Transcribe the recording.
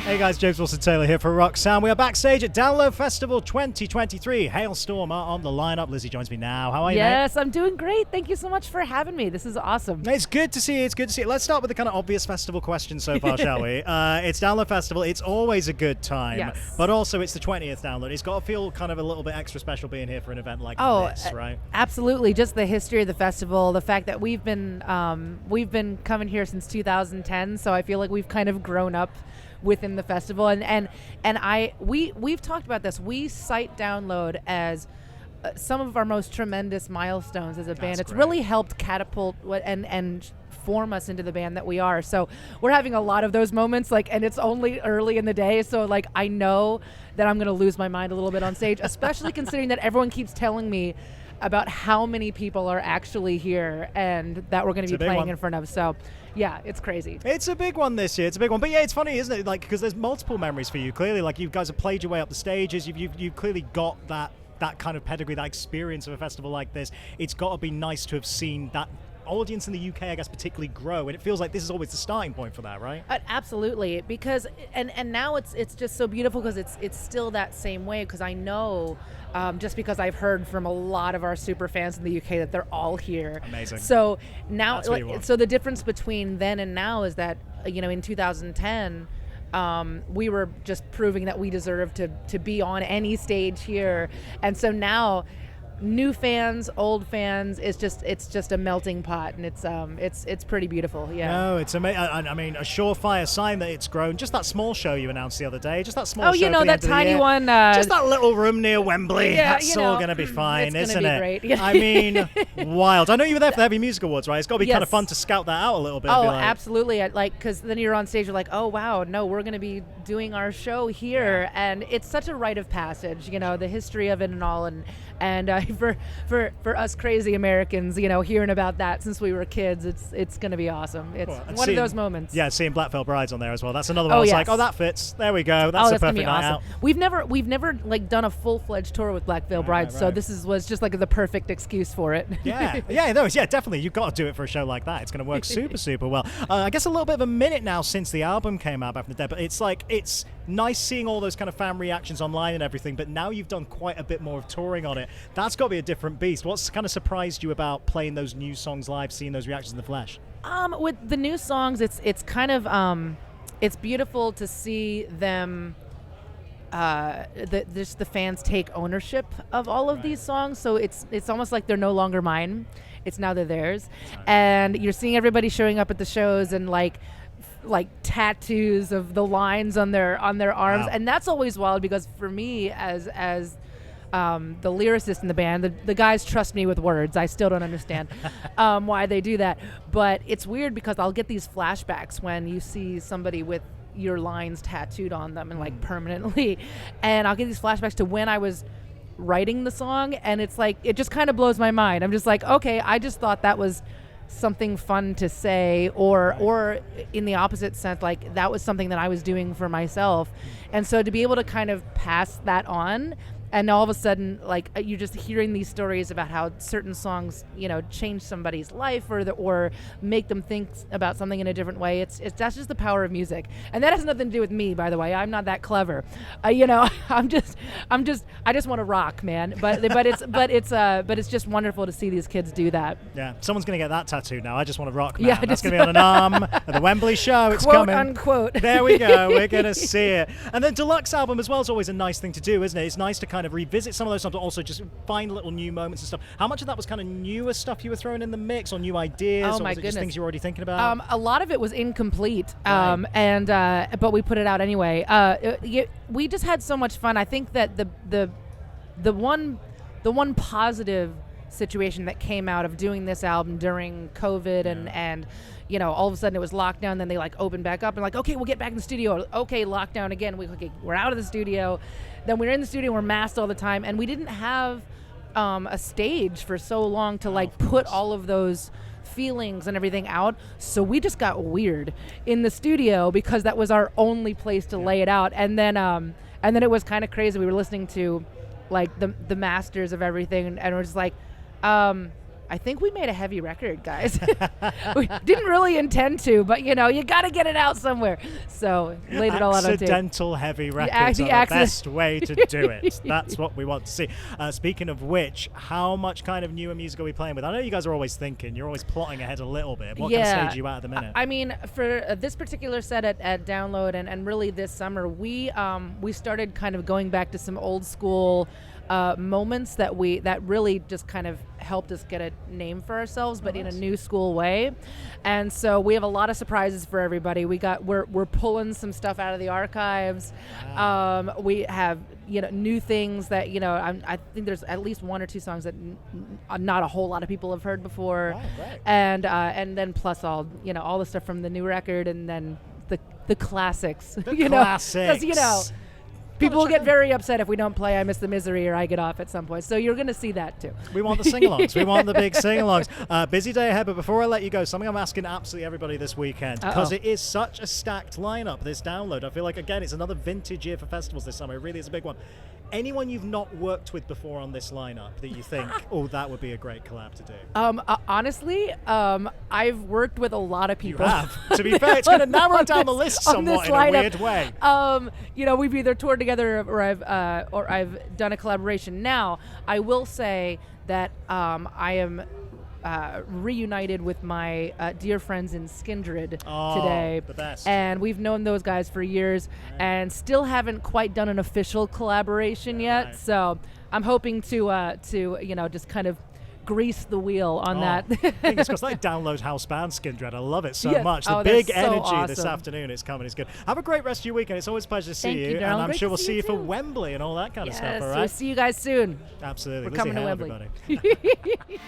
Hey guys, James Wilson-Taylor here for Rock Sound. We are backstage at Download Festival 2023. Halestorm are on the lineup. Lizzie joins me now. How are you, mate? Yes, I'm doing great. Thank you so much for having me. This is awesome. It's good to see you. It's good to see you. Let's start with the kind of obvious festival question so far, shall we? It's Download Festival. It's always a good time. Yes. But also, it's the 20th Download. It's got to feel kind of a little bit extra special being here for an event like this, right? Absolutely. Just the history of the festival, the fact that we've been coming here since 2010, so I feel like we've kind of grown up within the festival, and we've talked about this. We cite Download as some of our most tremendous milestones as a band. It's really helped catapult and form us into the band that we are. So we're having a lot of those moments, and it's only early in the day, so I know that I'm going to lose my mind a little bit on stage, especially considering that everyone keeps telling me about how many people are actually here and that we're going to be playing in front of. So yeah, it's crazy. It's a big one this year. It's a big one. But yeah, it's funny, isn't it? Because there's multiple memories for you. Clearly, you guys have played your way up the stages. You've clearly got that kind of pedigree, that experience of a festival like this. It's got to be nice to have seen that audience in the UK, I guess, particularly grow, and it feels like this is always the starting point for that, right? Absolutely, because and now it's just so beautiful because it's still that same way, because I know just because I've heard from a lot of our super fans in the UK that they're all here. Amazing. So now, so the difference between then and now is that in 2010. We were just proving that we deserve to be on any stage here, and so now new fans, old fans, it's just a melting pot, and it's pretty beautiful. Yeah. No, it's amazing. I mean, a surefire sign that it's grown. Just that small show you announced the other day. Just that small show. That tiny one. Just that little room near Wembley. Yeah, that's all going to be fine, isn't it? Great. Yeah. I mean, wild. I know you were there for the Heavy Music Awards, right? It's got to be kind of fun to scout that out a little bit. Oh, absolutely. Because then you're on stage, you're like, oh wow, no, we're going to be doing our show here, and it's such a rite of passage. The history of it and all, and for us crazy Americans, hearing about that since we were kids, it's going to be awesome. It's one of those moments. Yeah, seeing Black Veil Brides on there as well. That's another one. I was like, oh, that fits. There we go. That's a perfect night out. We've never done a full-fledged tour with Black Veil Brides, so this was just the perfect excuse for it. Yeah, definitely. You've got to do it for a show like that. It's going to work super well. I guess a little bit of a minute now since the album came out back in the day, but it's nice seeing all those kind of fan reactions online and everything, but now you've done quite a bit more of touring on it. That's got to be a different beast. What's kind of surprised you about playing those new songs live, seeing those reactions in the flesh? With the new songs, it's kind of it's beautiful to see them the fans take ownership of all of these songs, so it's almost like they're no longer mine. It's now they're theirs. And you're seeing everybody showing up at the shows and like tattoos of the lines on their arms. Wow. And that's always wild, because for me as the lyricist in the band, the guys trust me with words. I still don't understand why they do that, but it's weird because I'll get these flashbacks when you see somebody with your lines tattooed on them and permanently, and I'll get these flashbacks to when I was writing the song, and it's it just kind of blows my mind. I'm just okay, I just thought that was something fun to say, or in the opposite sense, that was something that I was doing for myself. And so to be able to kind of pass that on, and all of a sudden you're just hearing these stories about how certain songs change somebody's life or make them think about something in a different way. That's just the power of music, and that has nothing to do with me, by the way. I'm not that clever. I just want to rock, man. But it's just wonderful to see these kids do that. Yeah, someone's gonna get that tattooed now. I just want to rock, man. Yeah, that's gonna be on an arm at the Wembley show. It's quote coming. Unquote. There we go. We're gonna see it. And then deluxe album as well is always a nice thing to do, isn't it? It's nice to kind of revisit some of those songs, but also just find little new moments and stuff. How much of that was kind of newer stuff you were throwing in the mix, or new ideas, or was it just things you were already thinking about? A lot of it was incomplete, but we put it out anyway. We just had so much fun. I think that the one positive situation that came out of doing this album during COVID and all of a sudden it was lockdown, then they opened back up and okay, we'll get back in the studio. Okay, lockdown again. We're out of the studio. Then we're in the studio, we're masked all the time, and we didn't have a stage for so long to put all of those feelings and everything out. So we just got weird in the studio because that was our only place to lay it out. And then it was kind of crazy. We were listening to the masters of everything, and we're just I think we made a heavy record, guys. We didn't really intend to, but you got to get it out somewhere. So laid it all out on tape. Accidental heavy records are the best way to do it. That's what we want to see. Speaking of which, how much kind of newer music are we playing with? I know you guys are always thinking. You're always plotting ahead a little bit. What kind of stage are you at the minute? I mean, for this particular set at Download and really this summer, we started kind of going back to some old school moments that really just kind of helped us get a name for ourselves, but in a new school way. And so we have a lot of surprises for everybody. We're pulling some stuff out of the archives. Wow. We have new things that I think there's at least one or two songs that not a whole lot of people have heard before. Right. And then plus all the stuff from the new record, and then the classics. Classics. Because people will get very upset if we don't play I Miss the Misery or I Get Off at some point. So you're going to see that too. We want the sing-alongs. We want the big sing-alongs. Busy day ahead, but before I let you go, something I'm asking absolutely everybody this weekend, because it is such a stacked lineup, this Download. I feel like, again, it's another vintage year for festivals this summer. It really is a big one. Anyone you've not worked with before on this lineup that you think, that would be a great collab to do? Honestly, I've worked with a lot of people. You have. To be fair, it's going to narrow down the list somewhat in a weird way. We've either toured together or I've done a collaboration. Now, I will say that I am reunited with my dear friends in Skindred today. The best. And we've known those guys for years and still haven't quite done an official collaboration yet. Right. So I'm hoping to just kind of grease the wheel on that. Fingers crossed. Like Download house band Skindred. I love it so much. The big energy this afternoon. It's coming. It's good. Have a great rest of your weekend. It's always a pleasure to see you. And I'm sure we'll see you for Wembley and all that kind of stuff. All right. We'll see you guys soon. Absolutely. We're coming to Wembley. Everybody.